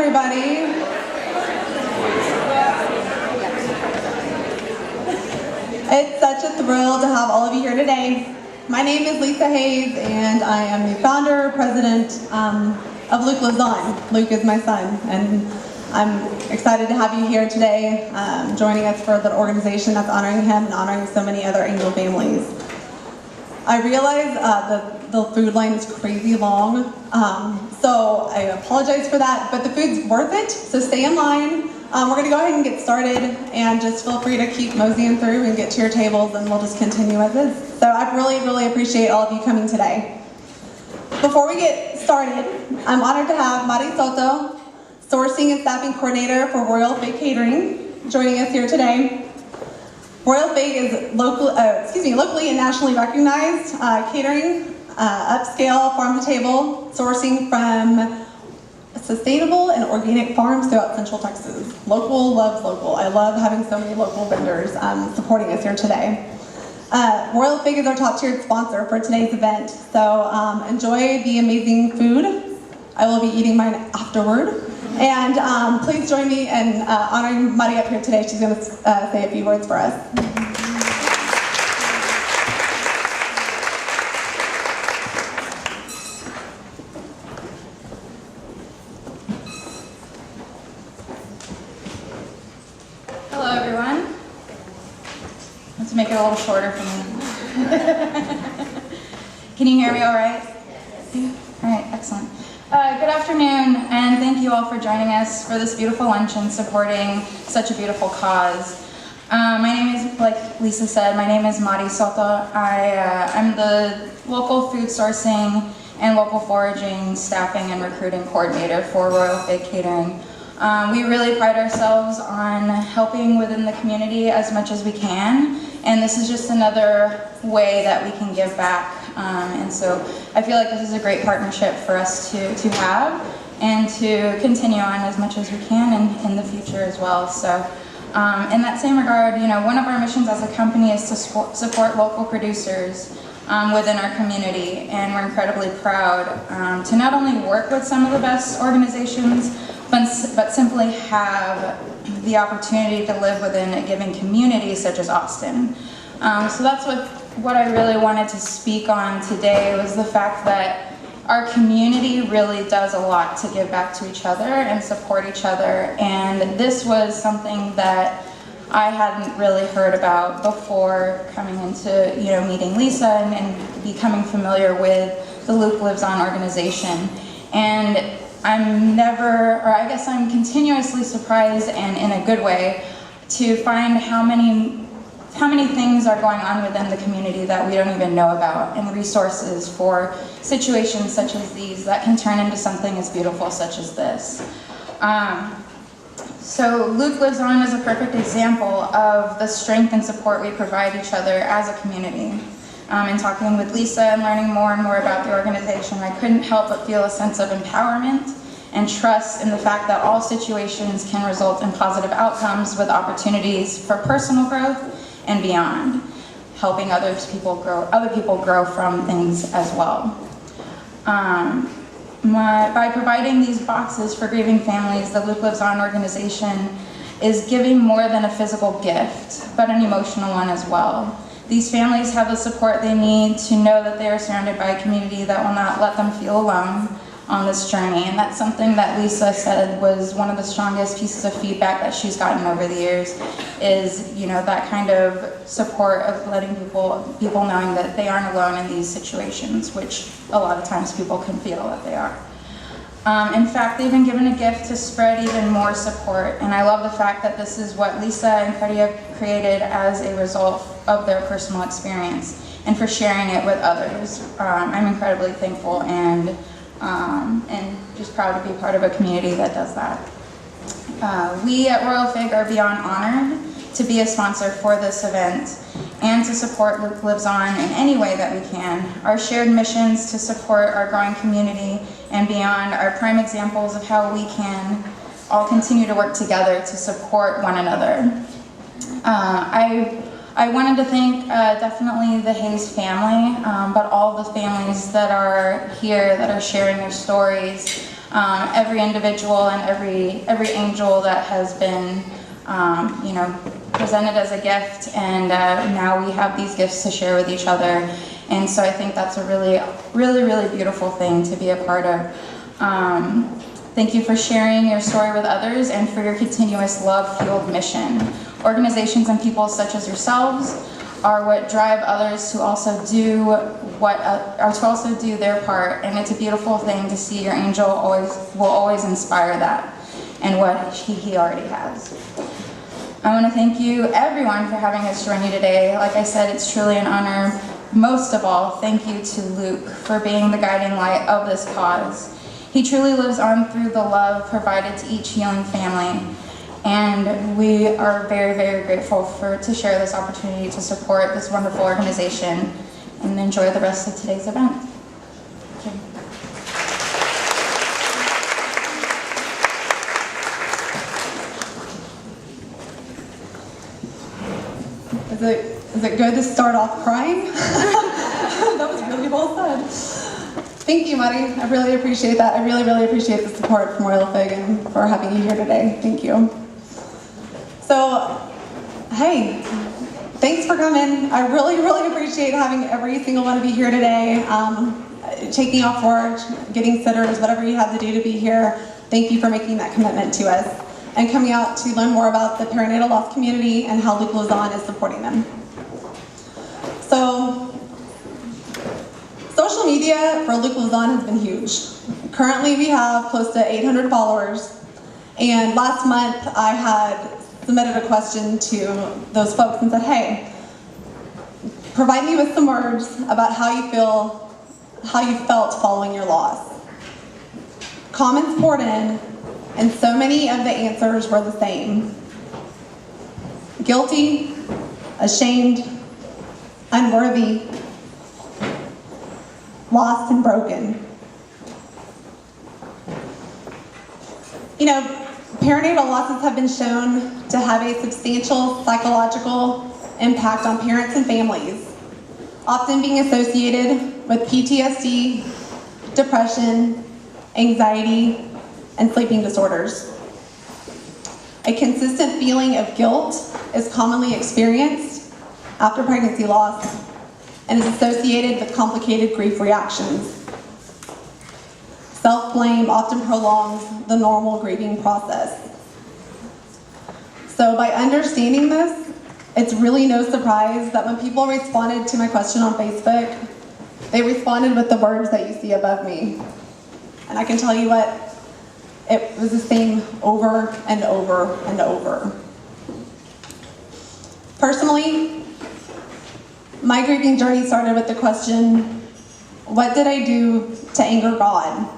everybody. It's such a thrill to have all of you here today. My name is Lisa Hayes, and I am the founder, president of Luke Lives On. Luke is my son, and I'm excited to have you here today, joining us for the organization that's honoring him and honoring so many other angel families. I realize the food line is crazy long, so I apologize for that, but the food's worth it, so stay in line. We're going to go ahead and get started, and just feel free to keep moseying through and get to your tables, and we'll just continue as is. So I really appreciate all of you coming today. Before we get started, I'm honored to have Mari Soto, Sourcing and Staffing Coordinator for Royal Fig Catering, joining us here today. Royal Fig is locally and nationally recognized catering, upscale, farm-to-table, sourcing from sustainable and organic farms throughout Central Texas. Local loves local. I love having so many local vendors supporting us here today. Royal Fig is our top-tiered sponsor for today's event, so enjoy the amazing food. I will be eating mine afterward. And please join me in honoring Mari up here today. She's going to say a few words for us. Hello, everyone. Let's make it a little shorter for me. Can you hear me all right? All right, excellent. Good afternoon, and thank you all for joining us for this beautiful luncheon supporting such a beautiful cause. My name is, like Lisa said, my name is Mari Soto. I'm the local food sourcing and local foraging, staffing, and recruiting coordinator for Royal Fig Catering. We really pride ourselves on helping within the community as much as we can, and this is just another way that we can give back. And so I feel like this is a great partnership for us to have and to continue on as much as we can in the future as well. So in that same regard, one of our missions as a company is to support local producers within our community, and we're incredibly proud to not only work with some of the best organizations, but simply have the opportunity to live within a given community such as Austin. So that's what I really wanted to speak on today, was the fact that our community really does a lot to give back to each other and support each other, and this was something that I hadn't really heard about before coming into meeting Lisa and becoming familiar with the Luke Lives On organization. And I'm continuously surprised, and in a good way, to find how many things are going on within the community that we don't even know about, and resources for situations such as these that can turn into something as beautiful such as this. So Luke Lives On is a perfect example of the strength and support we provide each other as a community. In talking with Lisa and learning more and more about the organization, I couldn't help but feel a sense of empowerment and trust in the fact that all situations can result in positive outcomes with opportunities for personal growth and beyond, helping other people grow from things as well. By providing these boxes for grieving families, the Luke Lives On organization is giving more than a physical gift, but an emotional one as well. These families have the support they need to know that they are surrounded by a community that will not let them feel alone on this journey, and that's something that Lisa said was one of the strongest pieces of feedback that she's gotten over the years, is that kind of support of letting people knowing that they aren't alone in these situations, which a lot of times people can feel that they are. In fact, they've been given a gift to spread even more support, and I love the fact that this is what Lisa and Freddie have created as a result of their personal experience, and for sharing it with others. I'm incredibly thankful and just proud to be part of a community that does that. We at Royal Fig are beyond honored to be a sponsor for this event and to support Luke Lives On in any way that we can. Our shared missions to support our growing community and beyond are prime examples of how we can all continue to work together to support one another. I wanted to thank definitely the Hayes family, but all the families that are here that are sharing their stories. every individual and every angel that has been, presented as a gift, and now we have these gifts to share with each other. And so I think that's a really, really, really beautiful thing to be a part of. Thank you for sharing your story with others and for your continuous love-fueled mission. Organizations and people such as yourselves are what drive others to also do their part, and it's a beautiful thing to see your angel will always inspire that, and what he already has. I want to thank you, everyone, for having us join you today. Like I said, it's truly an honor. Most of all, thank you to Luke for being the guiding light of this cause. He truly lives on through the love provided to each healing family. And we are very, very grateful to share this opportunity to support this wonderful organization, and enjoy the rest of today's event. Thank you. Is it good to start off crying? That was really well said. Thank you, Maddie. I really appreciate that. I really, really appreciate the support from Royal Fig and for having you here today. Thank you. So, hey, thanks for coming. I really, really appreciate having every single one of you here today. Taking off work, getting sitters, whatever you have to do to be here. Thank you for making that commitment to us and coming out to learn more about the perinatal loss community and how Luke Luzon is supporting them. So, social media for Luke Luzon has been huge. Currently we have close to 800 followers, and last month I had submitted a question to those folks and said, hey, provide me with some words about how you felt following your loss. Comments poured in, and so many of the answers were the same. Guilty, ashamed, unworthy, lost and broken. Perinatal losses have been shown to have a substantial psychological impact on parents and families, often being associated with PTSD, depression, anxiety, and sleeping disorders. A consistent feeling of guilt is commonly experienced after pregnancy loss and is associated with complicated grief reactions. Self-blame often prolongs the normal grieving process. So by understanding this, it's really no surprise that when people responded to my question on Facebook, they responded with the words that you see above me. And I can tell you what, it was the same over and over and over. Personally, my grieving journey started with the question, what did I do to anger God?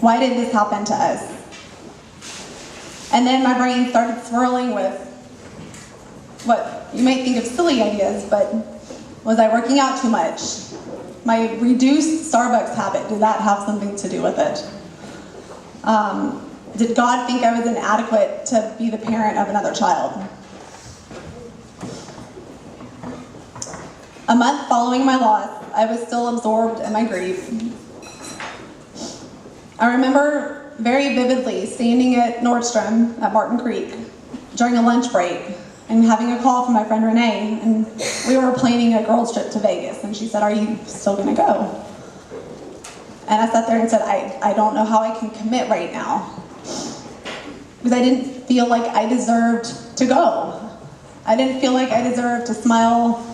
Why did this happen to us? And then my brain started swirling with what you might think of silly ideas, but was I working out too much? My reduced Starbucks habit, did that have something to do with it? Did God think I was inadequate to be the parent of another child? A month following my loss, I was still absorbed in my grief. I remember very vividly standing at Nordstrom at Barton Creek during a lunch break and having a call from my friend Renee, and we were planning a girls trip to Vegas, and she said, are you still gonna go? And I sat there and said, I don't know how I can commit right now, because I didn't feel like I deserved to go. I didn't feel like I deserved to smile,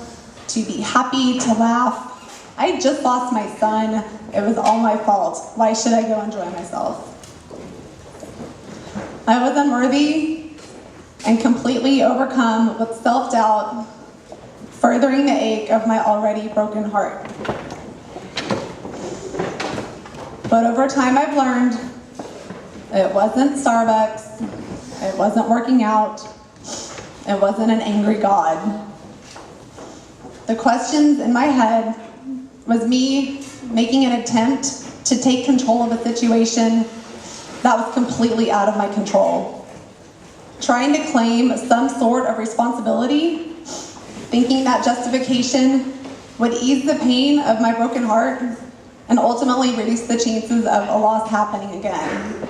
to be happy, to laugh. I just lost my son. It was all my fault. Why should I go enjoy myself? I was unworthy and completely overcome with self-doubt, furthering the ache of my already broken heart. But over time I've learned it wasn't Starbucks, it wasn't working out, it wasn't an angry God. The questions in my head was me making an attempt to take control of a situation that was completely out of my control. Trying to claim some sort of responsibility, thinking that justification would ease the pain of my broken heart, and ultimately reduce the chances of a loss happening again.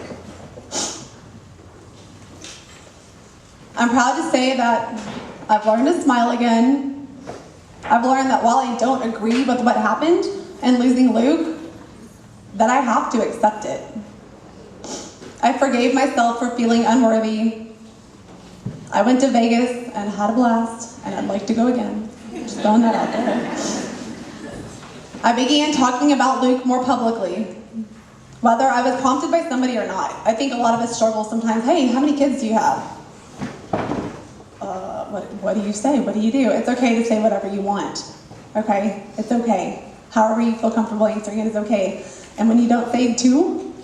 I'm proud to say that I've learned to smile again. I've learned that while I don't agree with what happened in losing Luke, that I have to accept it. I forgave myself for feeling unworthy. I went to Vegas and had a blast, and I'd like to go again. Just throwing that out there. I began talking about Luke more publicly, whether I was prompted by somebody or not. I think a lot of us struggle sometimes. Hey, how many kids do you have? What do you say? What do you do? It's okay to say whatever you want. Okay? It's okay. However you feel comfortable answering it is okay. And when you don't say 2,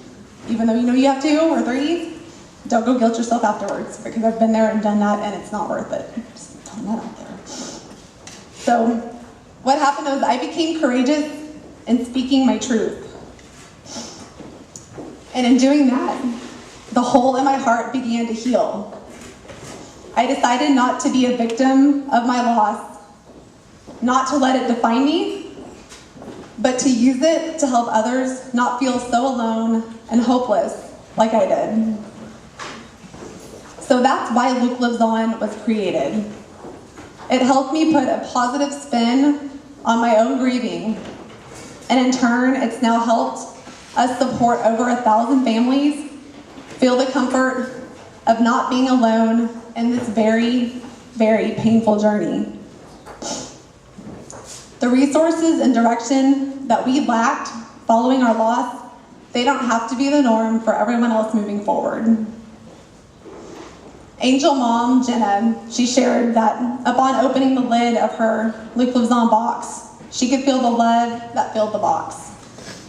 even though you know you have 2 or 3, don't go guilt yourself afterwards, because I've been there and done that and it's not worth it. Just throwing that out there. So what happened was I became courageous in speaking my truth. And in doing that, the hole in my heart began to heal. I decided not to be a victim of my loss, not to let it define me, but to use it to help others not feel so alone and hopeless like I did. So that's why Luke Lives On was created. It helped me put a positive spin on my own grieving, and in turn, it's now helped us support over 1,000 families feel the comfort of not being alone in this very, very painful journey. The resources and direction that we lacked following our loss, they don't have to be the norm for everyone else moving forward. Angel mom, Jenna, she shared that upon opening the lid of her Luke Lives On box, she could feel the love that filled the box.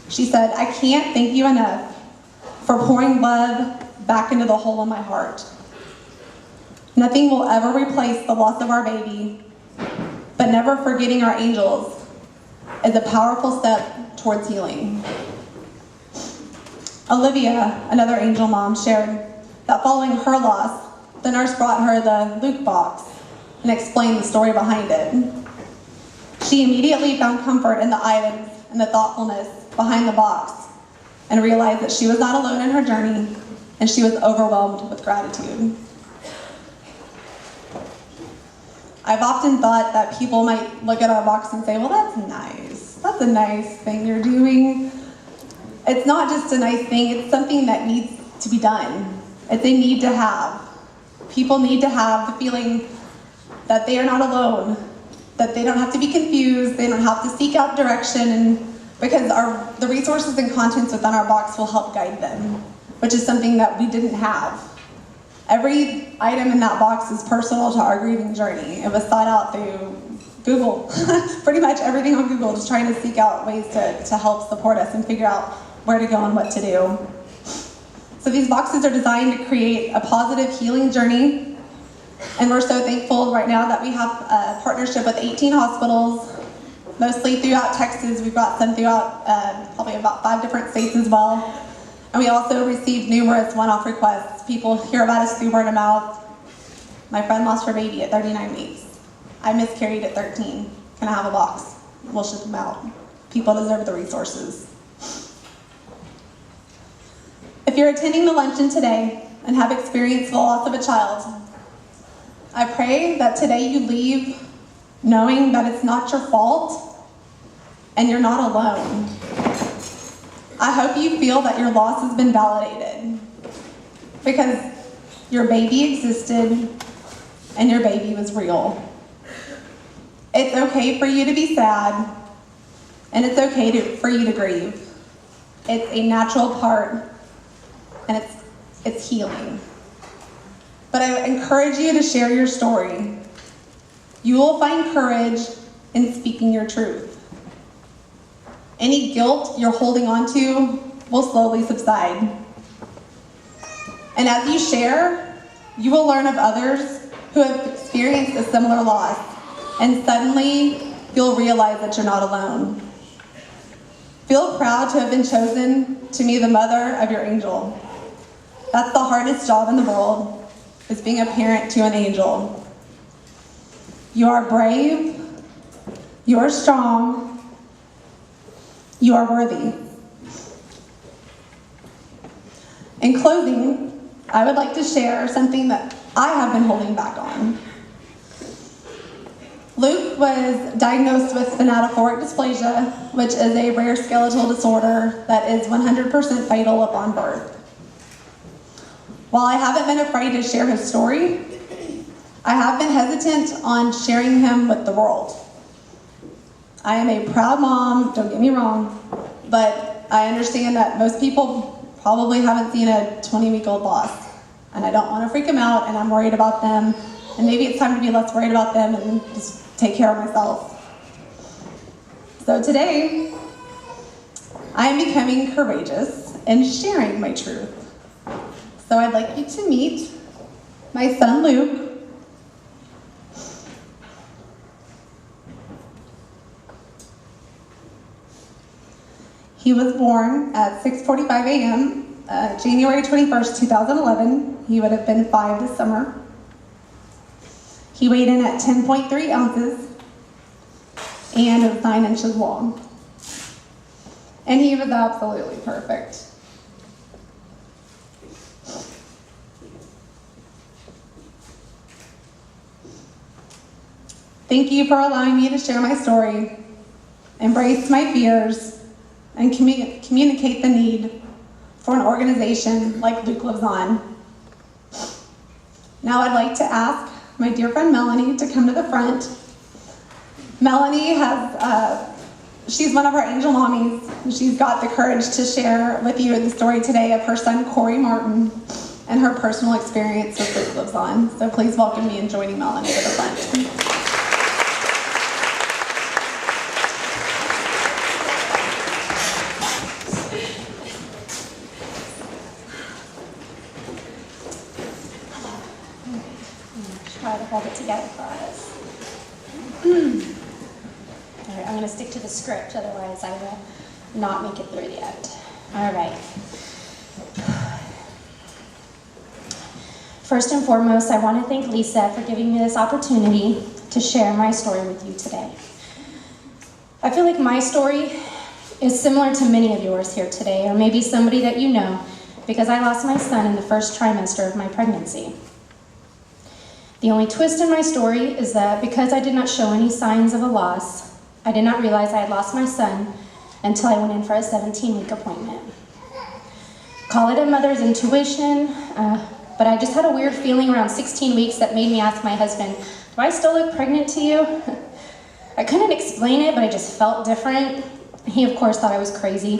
She said, "I can't thank you enough for pouring love back into the hole in my heart. Nothing will ever replace the loss of our baby, but never forgetting our angels is a powerful step towards healing." Olivia, another angel mom, shared that following her loss, the nurse brought her the Luke box and explained the story behind it. She immediately found comfort in the items and the thoughtfulness behind the box and realized that she was not alone in her journey, and she was overwhelmed with gratitude. I've often thought that people might look at our box and say, well, that's nice. That's a nice thing you're doing. It's not just a nice thing, it's something that needs to be done. It's a need to have. People need to have the feeling that they are not alone, that they don't have to be confused, they don't have to seek out direction, because the resources and contents within our box will help guide them, which is something that we didn't have. Every item in that box is personal to our grieving journey. It was thought out through Google, pretty much everything on Google, just trying to seek out ways to help support us and figure out where to go and what to do. So these boxes are designed to create a positive healing journey, and we're so thankful right now that we have a partnership with 18 hospitals, mostly throughout Texas. We've got some throughout probably about 5 different states as well. And we also received numerous one-off requests. People hear about us through word of mouth. My friend lost her baby at 39 weeks. I miscarried at 13. Can I have a box? We'll ship them out. People deserve the resources. If you're attending the luncheon today and have experienced the loss of a child, I pray that today you leave knowing that it's not your fault and you're not alone. I hope you feel that your loss has been validated, because your baby existed and your baby was real. It's okay for you to be sad, and it's okay for you to grieve. It's a natural part, and it's healing. But I encourage you to share your story. You will find courage in speaking your truth. Any guilt you're holding on to will slowly subside. And as you share, you will learn of others who have experienced a similar loss, and suddenly you'll realize that you're not alone. Feel proud to have been chosen to be the mother of your angel. That's the hardest job in the world, is being a parent to an angel. You are brave, you are strong, You are worthy. In closing, I would like to share something that I have been holding back on. Luke was diagnosed with sponatophoric dysplasia, which is a rare skeletal disorder that is 100% fatal upon birth. While I haven't been afraid to share his story, I have been hesitant on sharing him with the world. I am a proud mom, don't get me wrong, but I understand that most people probably haven't seen a 20-week-old loss, and I don't want to freak them out, and I'm worried about them, and maybe it's time to be less worried about them and just take care of myself. So today, I am becoming courageous and sharing my truth. So I'd like you to meet my son Luke. He was born at 6:45 a.m., January 21st, 2011. He would have been 5 this summer. He weighed in at 10.3 ounces and was 9 inches long. And he was absolutely perfect. Thank you for allowing me to share my story, embrace my fears, and communicate the need for an organization like Luke Lives On. Now I'd like to ask my dear friend Melanie to come to the front. Melanie she's one of our angel mommies. She's got the courage to share with you the story today of her son Corey Martin and her personal experience with Luke Lives On. So please welcome me in joining Melanie to the front. Try to hold it together for us. All right, I'm going to stick to the script, otherwise I will not make it through the end. All right. First and foremost, I want to thank Lisa for giving me this opportunity to share my story with you today. I feel like my story is similar to many of yours here today, or maybe somebody that you know, because I lost my son in the first trimester of my pregnancy. The only twist in my story is that because I did not show any signs of a loss, I did not realize I had lost my son until I went in for a 17-week appointment. Call it a mother's intuition, but I just had a weird feeling around 16 weeks that made me ask my husband, do I still look pregnant to you? I couldn't explain it, but I just felt different. He, of course, thought I was crazy,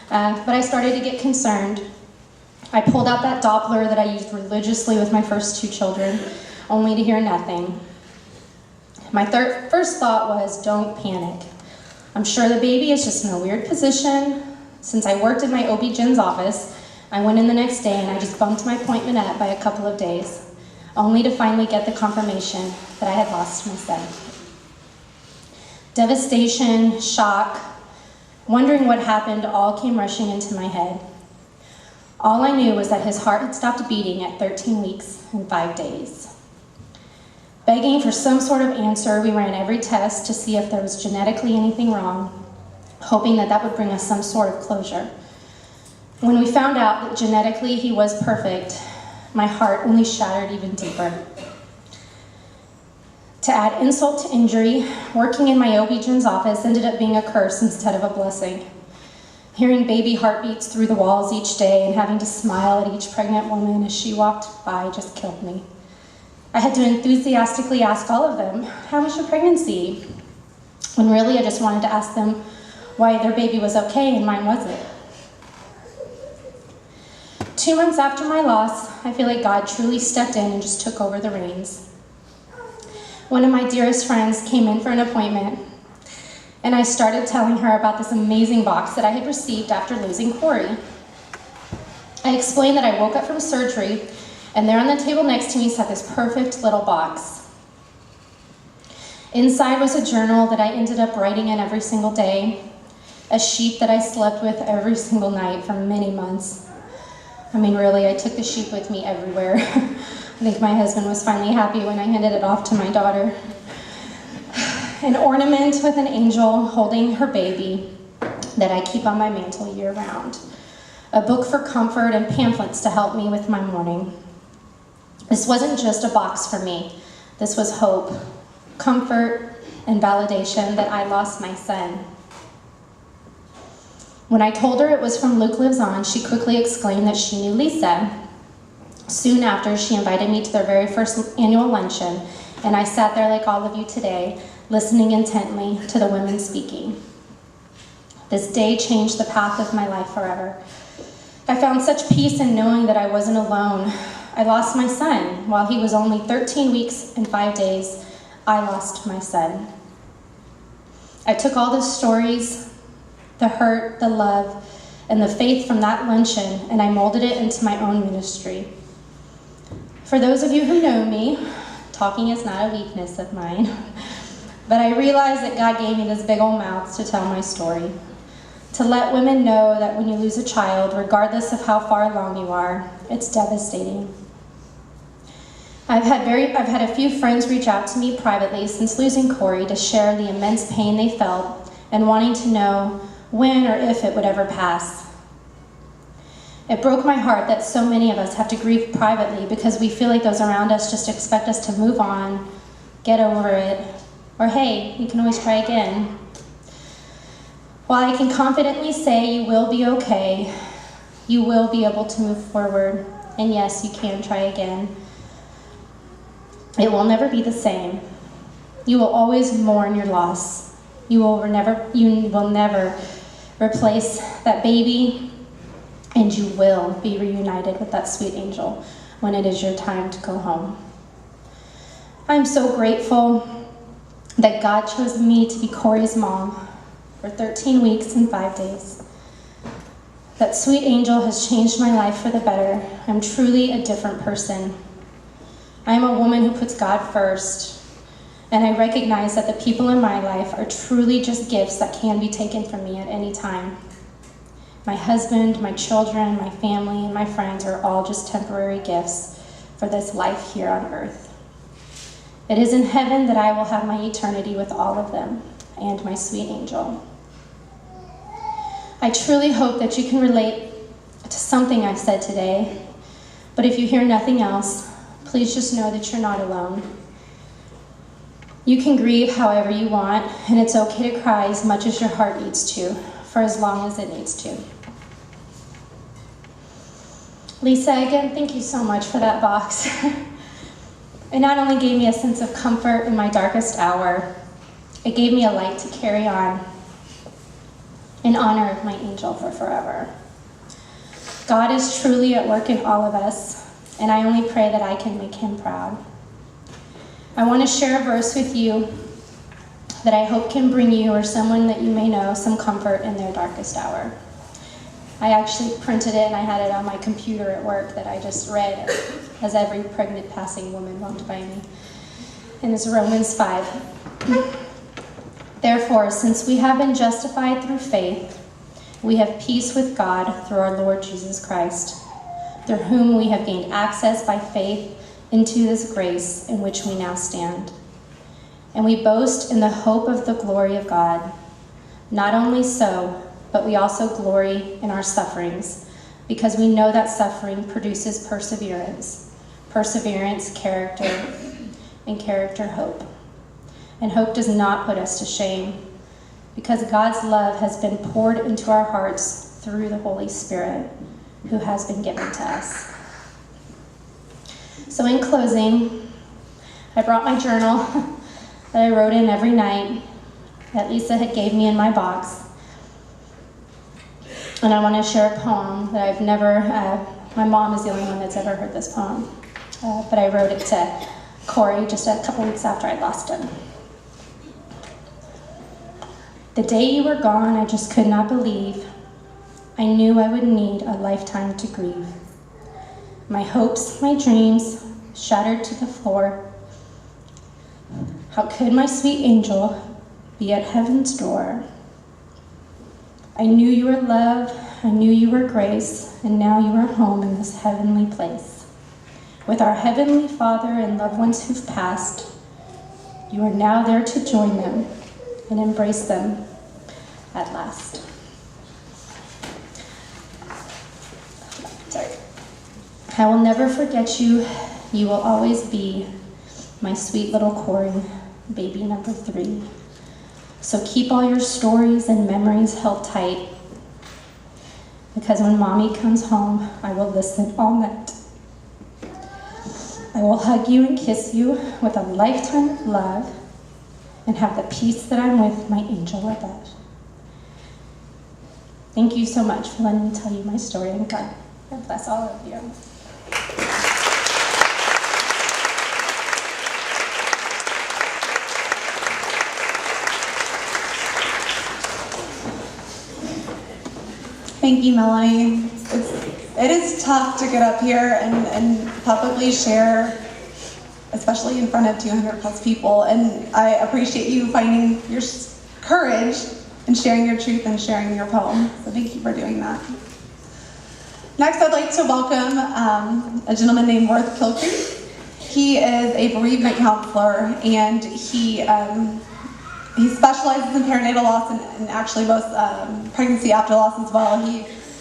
but I started to get concerned. I pulled out that Doppler that I used religiously with my first 2 children, only to hear nothing. My first thought was, don't panic. I'm sure the baby is just in a weird position. Since I worked in my OB-GYN's office, I went in the next day and I just bumped my appointment up by a couple of days, only to finally get the confirmation that I had lost my son. Devastation, shock, wondering what happened all came rushing into my head. All I knew was that his heart had stopped beating at 13 weeks and 5 days. Begging for some sort of answer, we ran every test to see if there was genetically anything wrong, hoping that that would bring us some sort of closure. When we found out that genetically he was perfect, my heart only shattered even deeper. To add insult to injury, working in my OB-GYN's office ended up being a curse instead of a blessing. Hearing baby heartbeats through the walls each day and having to smile at each pregnant woman as she walked by just killed me. I had to enthusiastically ask all of them, how was your pregnancy? When really I just wanted to ask them why their baby was okay and mine wasn't. 2 months after my loss, I feel like God truly stepped in and just took over the reins. One of my dearest friends came in for an appointment, and I started telling her about this amazing box that I had received after losing Corey. I explained that I woke up from surgery, and there on the table next to me sat this perfect little box. Inside was a journal that I ended up writing in every single day, a sheet that I slept with every single night for many months. I mean, really, I took the sheet with me everywhere. I think my husband was finally happy when I handed it off to my daughter. An ornament with an angel holding her baby, that I keep on my mantle year-round. A book for comfort and pamphlets to help me with my morning. This wasn't just a box for me. This was hope, comfort, and validation that I lost my son. When I told her it was from Luke Lives On, she quickly exclaimed that she knew Lisa. Soon after, she invited me to their very first annual luncheon, and I sat there like all of you today, listening intently to the women speaking. This day changed the path of my life forever. I found such peace in knowing that I wasn't alone. I lost my son. While he was only 13 weeks and 5 days, I lost my son. I took all the stories, the hurt, the love, and the faith from that luncheon, and I molded it into my own ministry. For those of you who know me, talking is not a weakness of mine, but I realized that God gave me this big old mouth to tell my story, to let women know that when you lose a child, regardless of how far along you are, it's devastating. I've had a few friends reach out to me privately since losing Corey to share the immense pain they felt and wanting to know when or if it would ever pass. It broke my heart that so many of us have to grieve privately because we feel like those around us just expect us to move on, get over it, or hey, you can always try again. While I can confidently say you will be okay, you will be able to move forward, and yes, you can try again. It will never be the same. You will always mourn your loss. You will never replace that baby, and you will be reunited with that sweet angel when it is your time to go home. I'm so grateful that God chose me to be Corey's mom for 13 weeks and 5 days. That sweet angel has changed my life for the better. I'm truly a different person. I am a woman who puts God first, and I recognize that the people in my life are truly just gifts that can be taken from me at any time. My husband, my children, my family, and my friends are all just temporary gifts for this life here on earth. It is in heaven that I will have my eternity with all of them and my sweet angel. I truly hope that you can relate to something I've said today, but if you hear nothing else, please just know that you're not alone. You can grieve however you want, and it's okay to cry as much as your heart needs to, for as long as it needs to. Lisa, again, thank you so much for that box. It not only gave me a sense of comfort in my darkest hour, it gave me a light to carry on in honor of my angel for forever. God is truly at work in all of us, and I only pray that I can make him proud. I want to share a verse with you that I hope can bring you or someone that you may know some comfort in their darkest hour. I actually printed it and I had it on my computer at work that I just read as every pregnant passing woman walked by me. And it's Romans 5. Therefore, since we have been justified through faith, we have peace with God through our Lord Jesus Christ, through whom we have gained access by faith into this grace in which we now stand. And we boast in the hope of the glory of God. Not only so, but we also glory in our sufferings, because we know that suffering produces perseverance, perseverance, character, and character, hope. And hope does not put us to shame, because God's love has been poured into our hearts through the Holy Spirit, who has been given to us. So in closing, I brought my journal that I wrote in every night that Lisa had gave me in my box. And I want to share a poem that I've never, my mom is the only one that's ever heard this poem, but I wrote it to Corey just a couple weeks after I lost him. The day you were gone, I just could not believe. I knew I would need a lifetime to grieve. My hopes, my dreams, shattered to the floor. How could my sweet angel be at heaven's door? I knew you were love, I knew you were grace, and now you are home in this heavenly place. With our Heavenly Father and loved ones who've passed, you are now there to join them and embrace them at last. I will never forget you. You will always be my sweet little Corey, baby number 3. So keep all your stories and memories held tight, because when mommy comes home, I will listen all night. I will hug you and kiss you with a lifetime of love and have the peace that I'm with my angel above. Thank you so much for letting me tell you my story, and God bless all of you. Thank you, Melanie. It is tough to get up here and publicly share, especially in front of 200 plus people. And I appreciate you finding your courage and sharing your truth and sharing your poem. So thank you for doing that. Next, I'd like to welcome a gentleman named Worth Kilcrease. He is a bereavement counselor, and he specializes in perinatal loss and actually most pregnancy after loss as well.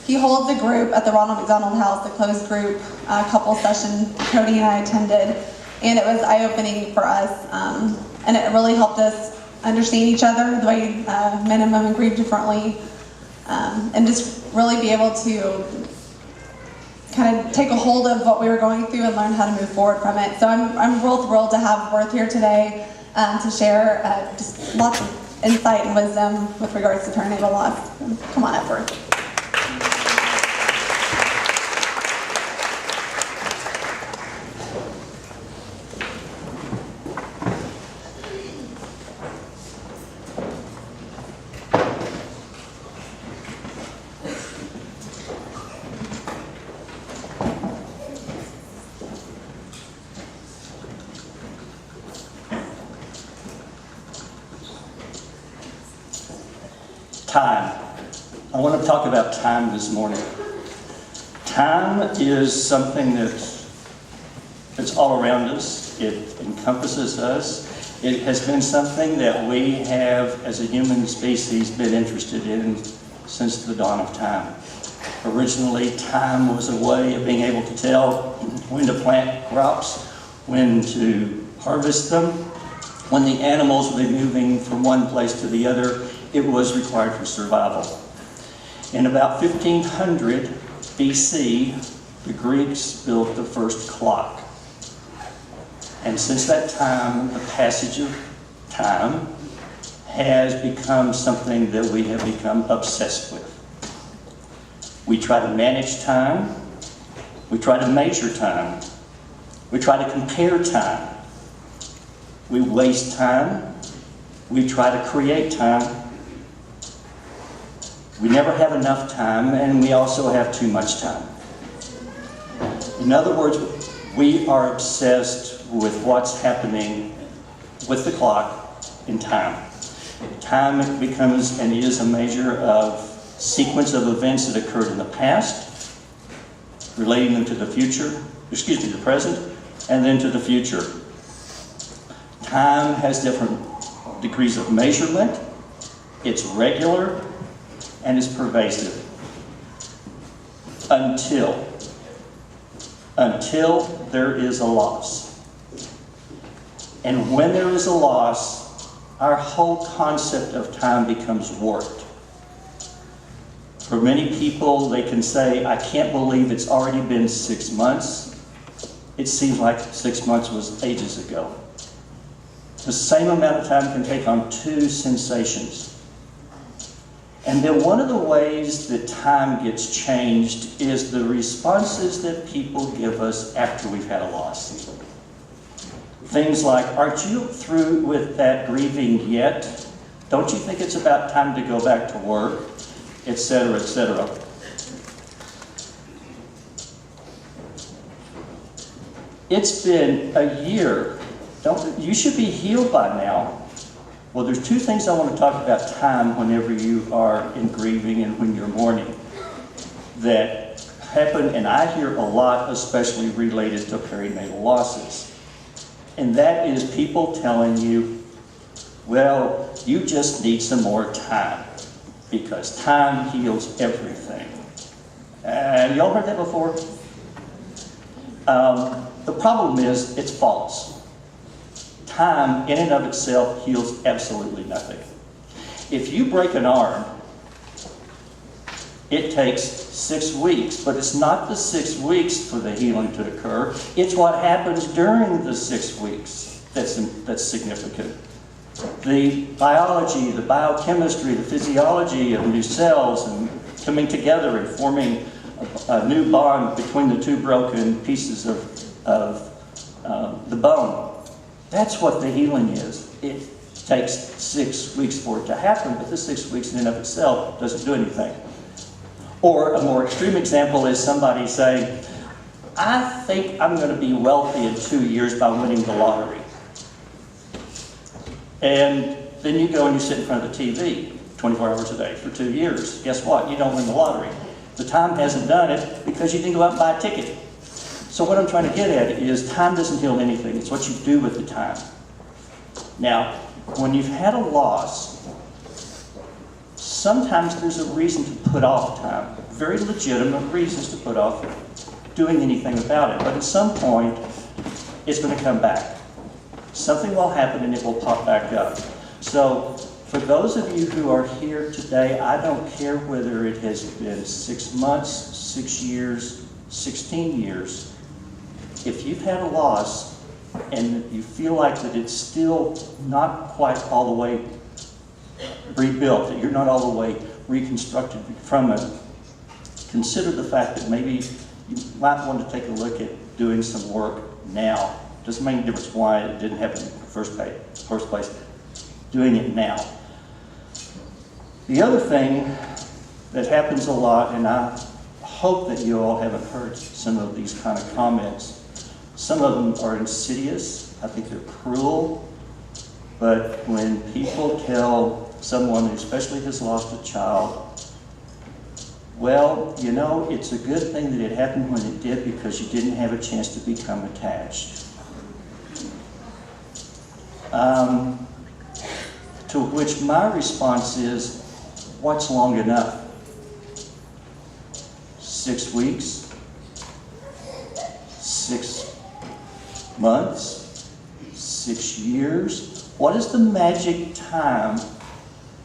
He holds a group at the Ronald McDonald House, a closed group couple session Cody and I attended, and it was eye-opening for us, and it really helped us understand each other, the way men and women grieve differently, and just really be able to kind of take a hold of what we were going through and learn how to move forward from it. So I'm real thrilled to have Worth here today to share just lots of insight and wisdom with regards to perinatal loss. Come on up, Worth. Time. I want to talk about time this morning. Time is something that's all around us. It encompasses us. It has been something that we have, as a human species, been interested in since the dawn of time. Originally, time was a way of being able to tell when to plant crops, when to harvest them, when the animals would be moving from one place to the other. It was required for survival. In about 1500 BC, the Greeks built the first clock. And since that time, the passage of time has become something that we have become obsessed with. We try to manage time. We try to measure time. We try to compare time. We waste time. We try to create time. We never have enough time, and we also have too much time. In other words, we are obsessed with what's happening with the clock in time. Time becomes and is a measure of sequence of events that occurred in the past, relating them to the future, the present, and then to the future. Time has different degrees of measurement. It's regular, and is pervasive until there is a loss. And when there is a loss, our whole concept of time becomes warped. For many people, they can say, I can't believe it's already been 6 months. It seems like 6 months was ages ago. The same amount of time can take on 2 sensations. And then one of the ways that time gets changed is the responses that people give us after we've had a loss. Things like, aren't you through with that grieving yet? Don't you think it's about time to go back to work? Etc., etc. It's been a year. You should be healed by now. Well, there's 2 things I want to talk about time whenever you are in grieving and when you're mourning that happen, and I hear a lot, especially related to perinatal losses. And that is people telling you, well, you just need some more time because time heals everything. Y'all heard that before? The problem is it's false. Time in and of itself heals absolutely nothing. If you break an arm, it takes 6 weeks, but it's not the 6 weeks for the healing to occur. It's what happens during the 6 weeks that's significant. The biology, the biochemistry, the physiology of new cells and coming together and forming a new bond between the two broken pieces of the bone. That's what the healing is. It takes 6 weeks for it to happen, but the 6 weeks in and of itself doesn't do anything. Or a more extreme example is somebody saying, I think I'm going to be wealthy in 2 years by winning the lottery. And then you go and you sit in front of the TV 24 hours a day for 2 years. Guess what? You don't win the lottery. The time hasn't done it because you didn't go out and buy a ticket. So what I'm trying to get at is time doesn't heal anything. It's what you do with the time. Now, when you've had a loss, sometimes there's a reason to put off time. Very legitimate reasons to put off doing anything about it. But at some point, it's going to come back. Something will happen and it will pop back up. So for those of you who are here today, I don't care whether it has been 6 months, 6 years, 16 years. If you've had a loss and you feel like that it's still not quite all the way rebuilt, that you're not all the way reconstructed from it, consider the fact that maybe you might want to take a look at doing some work now. Doesn't make any difference why it didn't happen in the first place. Doing it now. The other thing that happens a lot, and I hope that you all haven't heard some of these kind of comments. Some of them are insidious. I think they're cruel. But when people tell someone who especially has lost a child, well, you know, it's a good thing that it happened when it did because you didn't have a chance to become attached. To which my response is, what's long enough? 6 weeks? 6 months? 6 years? What is the magic time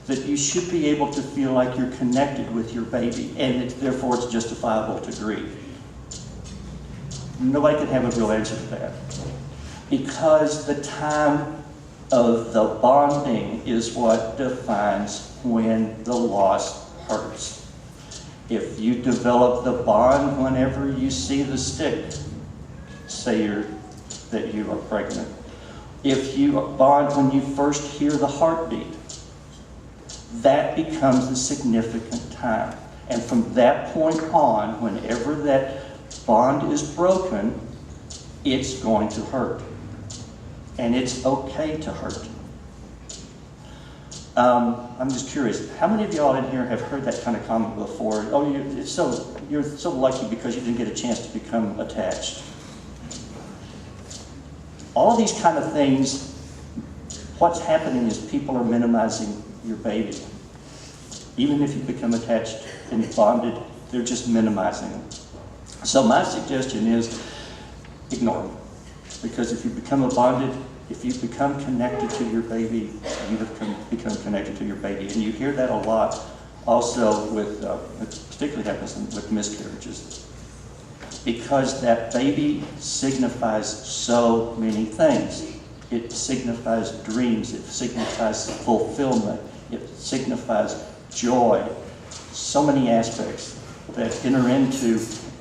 that you should be able to feel like you're connected with your baby and therefore it's justifiable to grieve? Nobody can have a real answer to that. Because the time of the bonding is what defines when the loss hurts. If you develop the bond whenever you see the stick, say that you are pregnant. If you bond when you first hear the heartbeat, that becomes the significant time. And from that point on, whenever that bond is broken, it's going to hurt. And it's okay to hurt. I'm just curious, how many of y'all in here have heard that kind of comment before? Oh, you're so lucky because you didn't get a chance to become attached. All of these kind of things, what's happening is people are minimizing your baby. Even if you become attached and bonded, they're just minimizing them. So my suggestion is ignore them. Because if you become bonded, if you become connected to your baby, you become connected to your baby. And you hear that a lot also with, it particularly happens with miscarriages. Because that baby signifies so many things. It signifies dreams, it signifies fulfillment, it signifies joy. So many aspects that enter into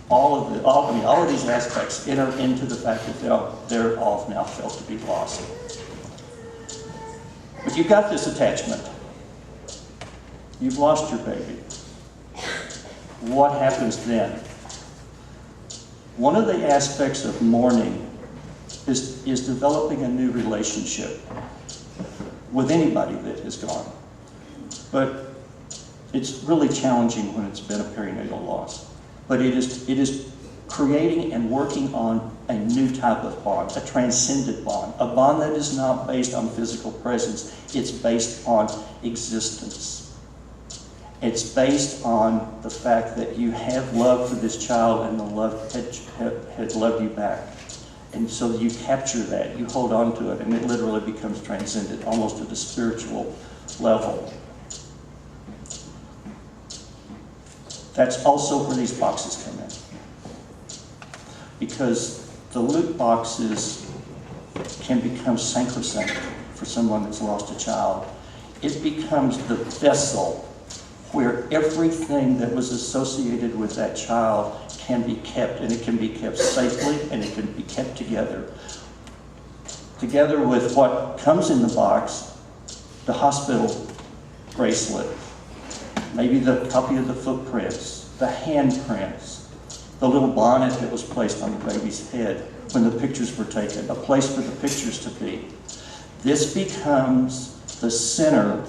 all of these aspects enter into the fact that they're all now felt to be lost. But you've got this attachment. You've lost your baby. What happens then? One of the aspects of mourning is developing a new relationship with anybody that has gone. But it's really challenging when it's been a perinatal loss. But it is creating and working on a new type of bond, a transcendent bond, a bond that is not based on physical presence, it's based on existence. It's based on the fact that you have love for this child and the love had loved you back. And so you capture that, you hold on to it, and it literally becomes transcendent, almost at a spiritual level. That's also where these boxes come in. Because the loot boxes can become sacrosanct for someone that's lost a child. It becomes the vessel where everything that was associated with that child can be kept, and it can be kept safely, and it can be kept together. Together with what comes in the box, the hospital bracelet, maybe the copy of the footprints, the handprints, the little bonnet that was placed on the baby's head when the pictures were taken, a place for the pictures to be. This becomes the center,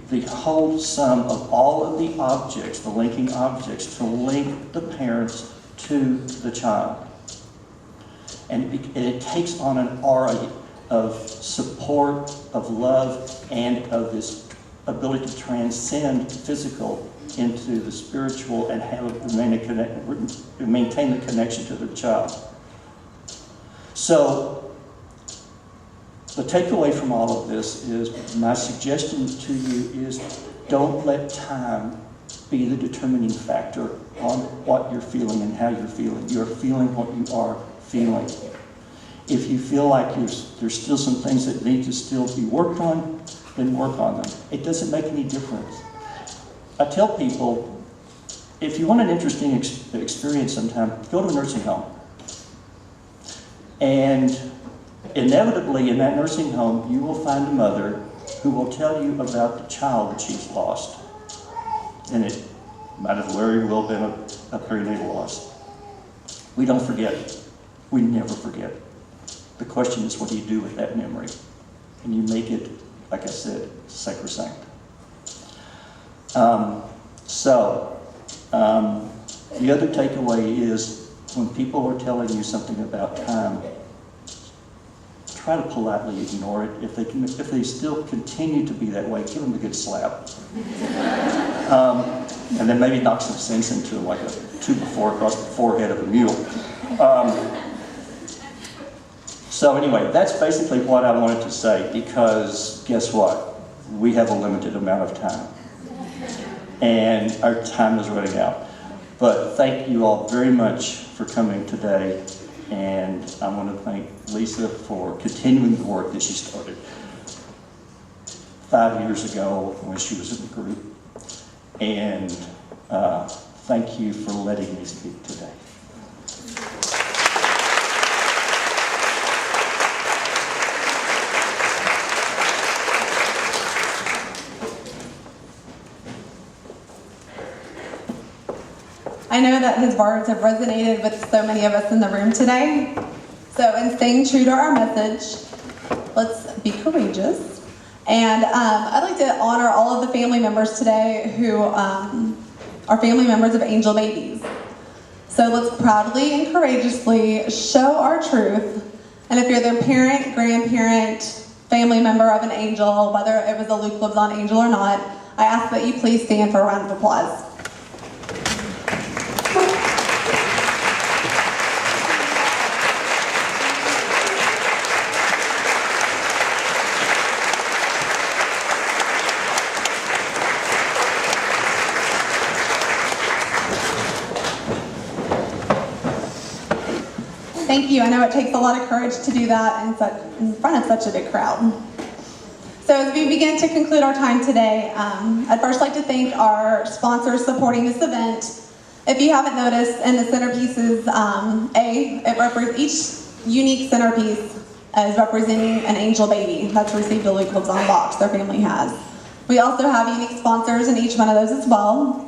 the whole sum of all of the objects, the linking objects, to link the parents to the child. And it takes on an aura of support, of love, and of this ability to transcend physical into the spiritual and maintain the connection to the child. So, the takeaway from all of this is, my suggestion to you is, don't let time be the determining factor on what you're feeling and how you're feeling. You're feeling what you are feeling. If you feel like there's still some things that need to still be worked on, then work on them. It doesn't make any difference. I tell people, if you want an interesting experience sometime, go to a nursing home. And inevitably, in that nursing home, you will find a mother who will tell you about the child that she's lost. And it might have very well been a perinatal loss. We don't forget. We never forget. The question is, what do you do with that memory? And you make it, like I said, sacrosanct. The other takeaway is, when people are telling you something about time, try to politely ignore it. If they still continue to be that way, give them a good slap. And then maybe knock some sense into them, like a 2x4 across the forehead of a mule. So anyway, that's basically what I wanted to say, because guess what? We have a limited amount of time. And our time is running out. But thank you all very much for coming today. And I want to thank Lisa for continuing the work that she started 5 years ago when she was in the group. And thank you for letting me speak today. I know that his words have resonated with so many of us in the room today. So in staying true to our message, let's be courageous. And I'd like to honor all of the family members today who are family members of angel babies. So let's proudly and courageously show our truth. And if you're the parent, grandparent, family member of an angel, whether it was a Luke Lives On angel or not, I ask that you please stand for a round of applause. Thank you. I know it takes a lot of courage to do that in front of such a big crowd. So as we begin to conclude our time today, I'd first like to thank our sponsors supporting this event. If you haven't noticed, in the centerpieces, each unique centerpiece is representing an angel baby that's received a Luke Lives On box their family has. We also have unique sponsors in each one of those as well.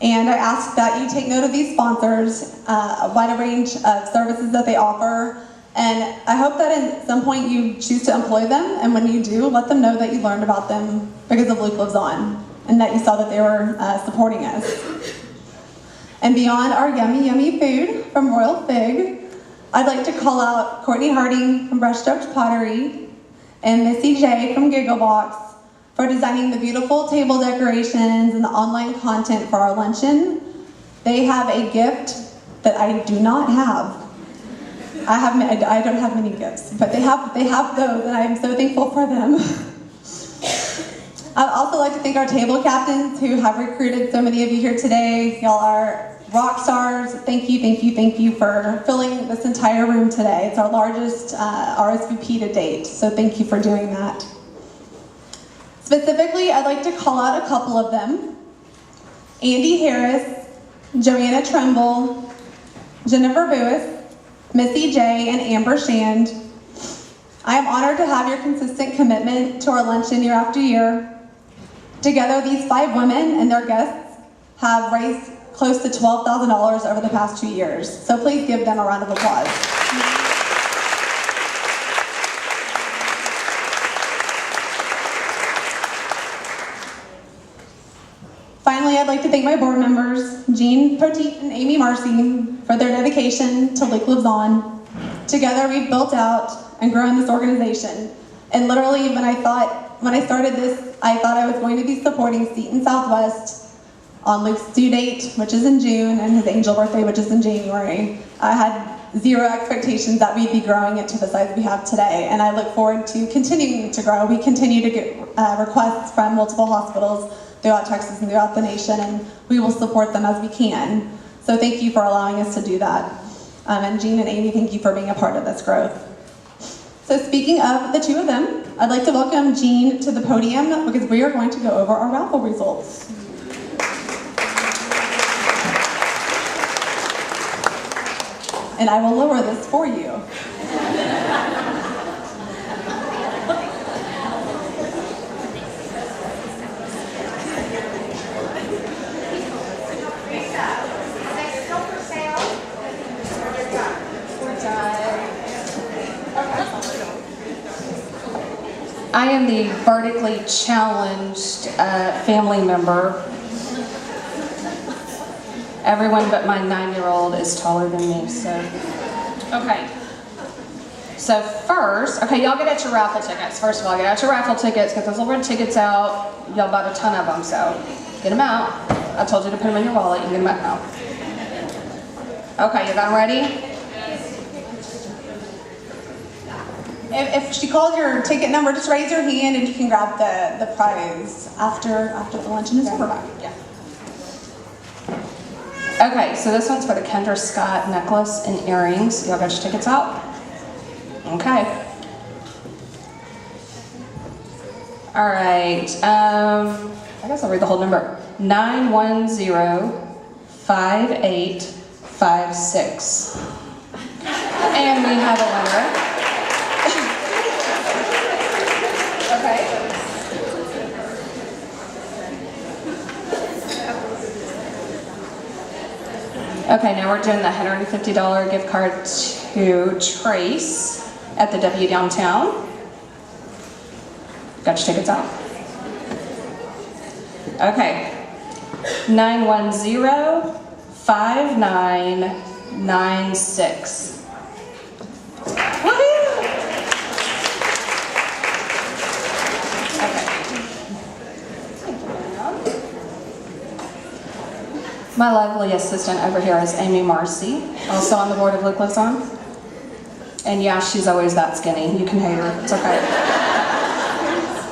And I ask that you take note of these sponsors, a wide range of services that they offer. And I hope that at some point you choose to employ them. And when you do, let them know that you learned about them because of Luke Lives On, and that you saw that they were supporting us. And beyond our yummy, yummy food from Royal Fig, I'd like to call out Courtney Harding from Brushstrokes Pottery and Missy J from Gigglebox for designing the beautiful table decorations and the online content for our luncheon. They have a gift that I do not have. I don't have many gifts, but they have those, and I am so thankful for them. I'd also like to thank our table captains who have recruited so many of you here today. Y'all are rock stars. Thank you for filling this entire room today. It's our largest RSVP to date, so thank you for doing that. Specifically, I'd like to call out a couple of them. Andy Harris, Joanna Tremble, Jennifer Lewis, Missy J, and Amber Shand. I am honored to have your consistent commitment to our luncheon year after year. Together, these 5 women and their guests have raised close to $12,000 over the past 2 years. So please give them a round of applause. Finally, I'd like to thank my board members, Jean Poteet and Amy Marcy, for their dedication to Luke Lives On. Together, we've built out and grown this organization. And literally, when I started this, I thought I was going to be supporting Seton Southwest on Luke's due date, which is in June, and his angel birthday, which is in January. I had zero expectations that we'd be growing it to the size we have today, and I look forward to continuing to grow. We continue to get requests from multiple hospitals throughout Texas and throughout the nation, and we will support them as we can. So thank you for allowing us to do that. And Jean and Amy, thank you for being a part of this growth. So speaking of the 2 of them, I'd like to welcome Jean to the podium because we are going to go over our raffle results. And I will lower this for you. I am the vertically challenged family member. Everyone but my 9-year-old is taller than me, so. Okay. So first, okay, y'all get out your raffle tickets. First of all, get out your raffle tickets, get those little red tickets out. Y'all bought a ton of them, so get them out. I told you to put them in your wallet, you can get them out now. Okay, you got them ready? If she calls your ticket number, just raise your hand and you can grab the prize after the luncheon is over. Yeah. Okay, so this one's for the Kendra Scott necklace and earrings. Y'all got your tickets out? Okay. All right. I guess I'll read the whole number. 9105856. And we have a winner. Okay. Okay, now we're doing the $150 gift card to Trace at the W downtown. Got your tickets out? Okay. 9105996. My lovely assistant over here is Amy Marcy, also on the board of Luke Lives On. And yeah, she's always that skinny. You can hate her, it's okay.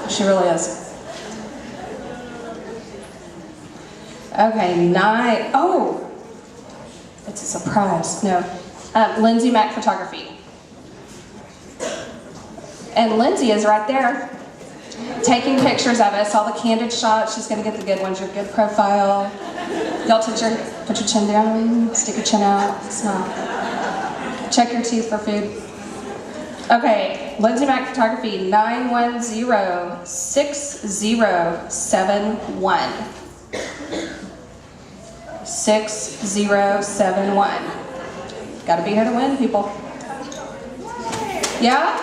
She really is. Okay, oh, it's a surprise. No, Lindsay Mac Photography. And Lindsay is right there, taking pictures of us, all the candid shots. She's gonna get the good ones, your good profile. Y'all put your chin down, stick your chin out, smile. Check your teeth for food. Okay, Lindsay Mac Photography, 9106071. 6071. Gotta be here to win, people. Yeah?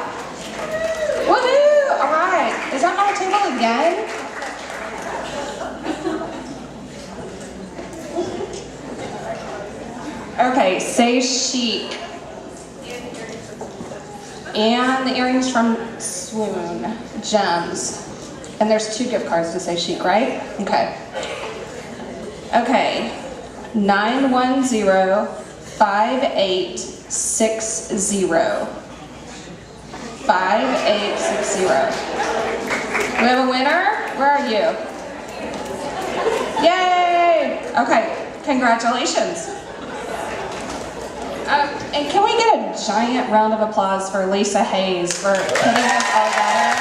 Woohoo! All right. Is that on the table again? Okay, Say Chic. And the earrings from Swoon Gems. And there's 2 gift cards to say chic, right? Okay. Okay. 910-5860. 5860. We have a winner? Where are you? Yay! Okay, congratulations. And can we get a giant round of applause for Lisa Hayes for putting this all together?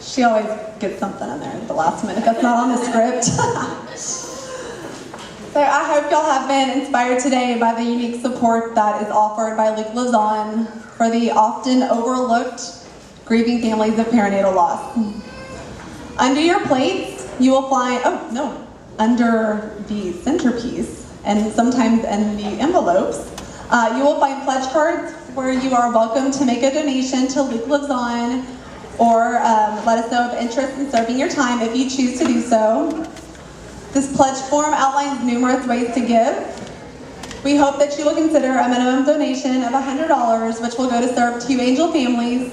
She always gets something in there at the last minute that's not on the script. So I hope y'all have been inspired today by the unique support that is offered by Luke Lives On for the often overlooked grieving families of perinatal loss. Under your plates, you will find, under the centerpiece and sometimes in the envelopes, you will find pledge cards where you are welcome to make a donation to Luke Lives On, or let us know of interest in serving your time if you choose to do so. This pledge form outlines numerous ways to give. We hope that you will consider a minimum donation of $100, which will go to serve 2 angel families.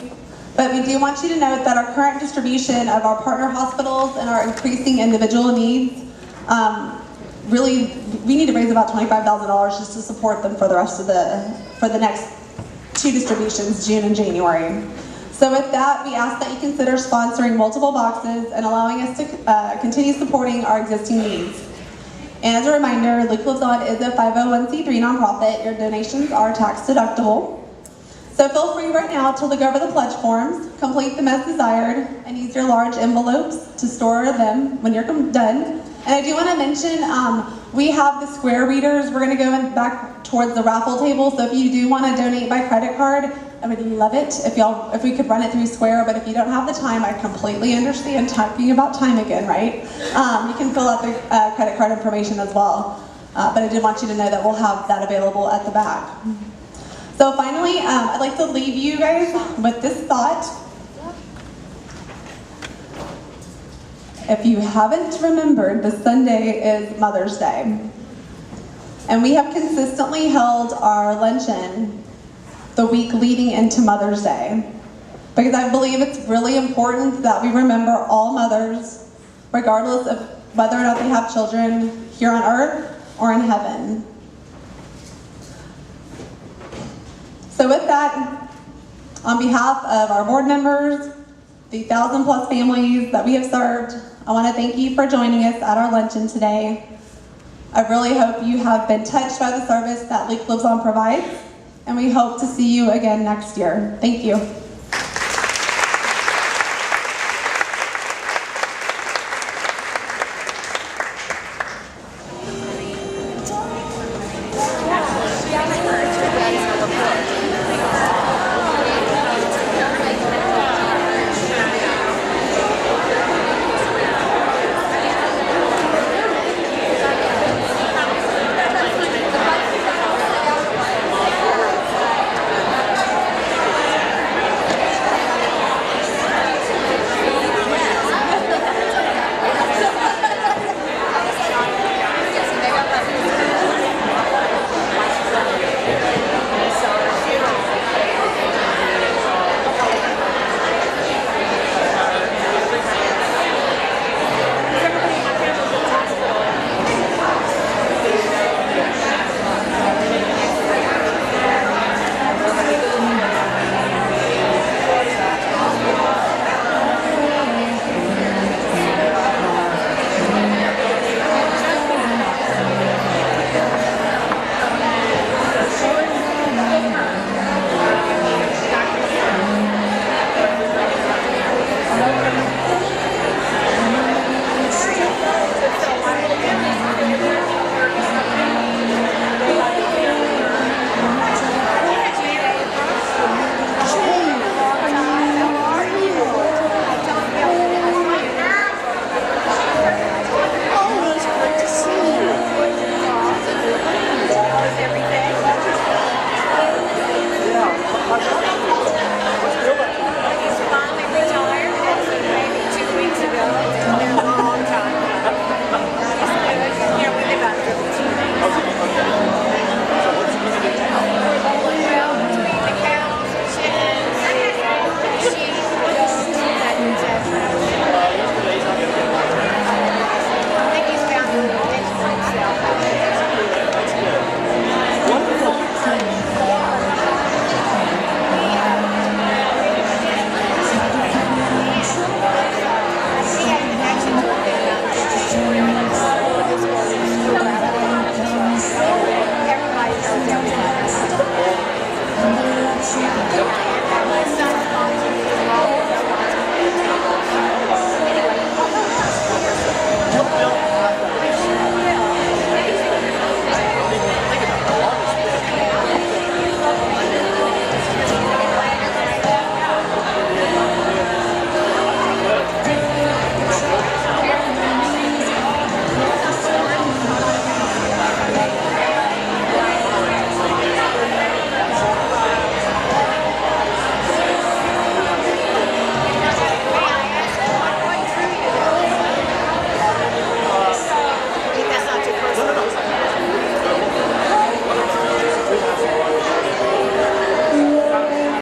But we do want you to note that our current distribution of our partner hospitals and our increasing individual needs, really, we need to raise about $25,000 just to support them for the rest of for the next 2 distributions, June and January. So with that, we ask that you consider sponsoring multiple boxes and allowing us to continue supporting our existing needs. And as a reminder, Luke Lives On is a 501c3 nonprofit. Your donations are tax deductible. So feel free right now to look over the pledge forms, complete them as desired, and use your large envelopes to store them when you're done. And I do want to mention, we have the square readers. We're going to go back towards the raffle table. So if you do want to donate by credit card, I would love it if we could run it through Square. But if you don't have the time, I completely understand. Talking about time again, right? You can fill out the credit card information as well. But I did want you to know that we'll have that available at the back. So finally, I'd like to leave you guys with this thought. If you haven't remembered, this Sunday is Mother's Day. And we have consistently held our luncheon the week leading into Mother's Day, because I believe it's really important that we remember all mothers, regardless of whether or not they have children here on earth or in heaven. So with that, on behalf of our board members, the 1,000+ families that we have served, I want to thank you for joining us at our luncheon today. I really hope you have been touched by the service that Luke Lives On provides, and we hope to see you again next year. Thank you. Yeah.